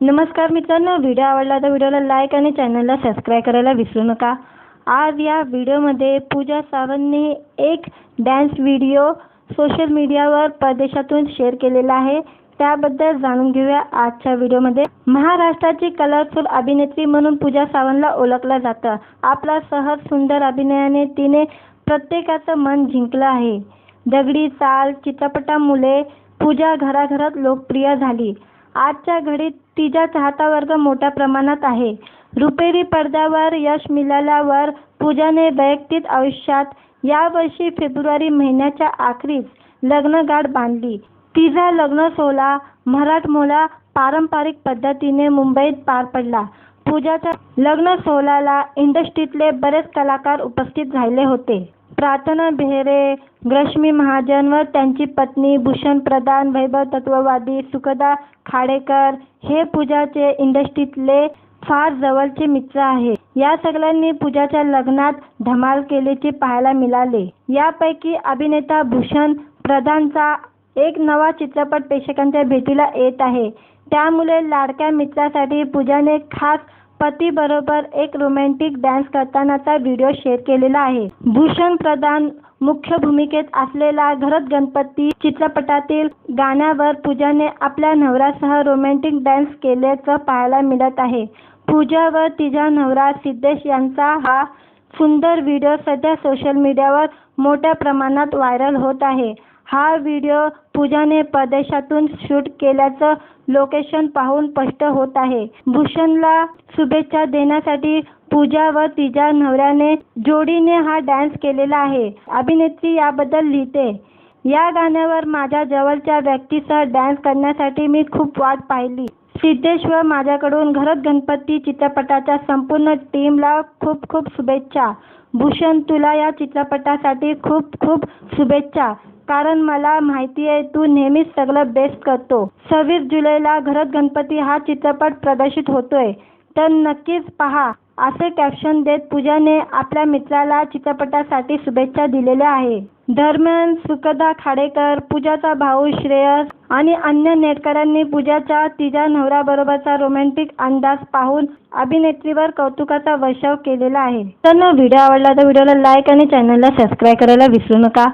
नमस्कार मित्रांनो, व्हिडिओ आवडला तर व्हिडिओला लाईक आणि चॅनलला सबस्क्राईब करायला विसरू नका। आज या व्हिडिओमध्ये पूजा सावंतने एक डान्स व्हिडिओ सोशल मीडियावर परदेशातून शेअर केलेला आहे। त्याबद्दल जाणून घेऊया आजच्या व्हिडिओमध्ये। महाराष्ट्राची कलरफुल अभिनेत्री म्हणून पूजा सावंतला ओळखलं जातं। आपला सहज सुंदर अभिनयाने तिने प्रत्येकाचं मन जिंकलं आहे। दगडी चाल चित्रपटामुळे पूजा घराघरात लोकप्रिय झाली। आजच्या घडीत तिचा चाहता वर्ग मोठ्या प्रमाणात आहे। रुपेरी पडद्यावर यश मिळाल्यावर पूजाने वैयक्तिक आयुष्यात यावर्षी फेब्रुवारी महिन्याच्या अखेरीस लग्नगाठ बांधली। तिचा लग्न सोहळा मराठमोळ्या पारंपरिक पद्धतीने मुंबईत पार पडला। पूजाच्या लग्न सोहळ्याला इंडस्ट्रीतले बरेच कलाकार उपस्थित राहिले होते। प्रार्थना बेहरे, रश्मी महाजन व त्यांची पत्नी भूषण प्रधान, वैभव तत्ववादी, सुखदा खाडेकर हे पूजाचे इंडस्ट्रीतले फार जवळचे मित्र आहेत। या सगळ्यांनी पूजाच्या लग्नात धमाल केल्याचे पाहायला मिळाले। यापैकी अभिनेता भूषण प्रधानचा एक नवा चित्रपट प्रेक्षकांच्या भेटीला येत आहे। त्यामुळे लाडक्या मित्रासाठी पूजाने खास पतीबरोबर एक रोमॅन्टिक डान्स करतानाचा व्हिडिओ शेअर केलेला आहे। भूषण प्रधान मुख्य भूमिकेत असलेला घरात गणपती चित्रपटातील गाण्यावर पूजाने आपल्या नवऱ्यासह रोमॅन्टिक डान्स केल्याचं पाहायला मिळत आहे। पूजा व तिचा नवरा सिद्धेश यांचा हा सुंदर व्हिडिओ सध्या सोशल मीडियावर मोठ्या प्रमाणात व्हायरल होत आहे। हा व्हिडिओ पूजाने परदेशातून शूट केल्याचं लोकेशन पाहून स्पष्ट होत आहे। भूषणला शुभेच्छा देण्यासाठी पूजा व तिच्या नवऱ्याने जोडीने हा डान्स केलेला आहे। अभिनेत्री याबद्दल लिहिते, या गाण्यावर माझ्या जवळच्या व्यक्तीसह डान्स करण्यासाठी मी खूप वाट पाहिली। सिद्धेश व माझ्याकडून घरात गणपती चित्रपटाच्या संपूर्ण टीमला खूप खूप शुभेच्छा। भूषण, तुला या चित्रपटासाठी खूप खूप शुभेच्छा, कारण मला माहिती आहे तू नेहमीच सगळं बेस्ट करतो। 26 जुलैला घरात गणपती हा चित्रपट प्रदर्शित होतोय, तर नक्कीच पहा, असे कॅप्शन देत पूजाने आपल्या मित्राला चित्रपटासाठी शुभेच्छा दिलेल्या आहे। दरम्यान सुखदा खाडेकर, पूजाचा भाऊ श्रेयस आणि अन्य नेटकऱ्यांनी पूजाचा तिच्या नवऱ्याबरोबरचा रोमॅन्टिक अंदाज पाहून अभिनेत्रीवर कौतुकाचा वर्षाव केलेला आहे। तर व्हिडिओ आवडला तर व्हिडिओला लाईक आणि चॅनलला सबस्क्राईब करायला विसरू नका।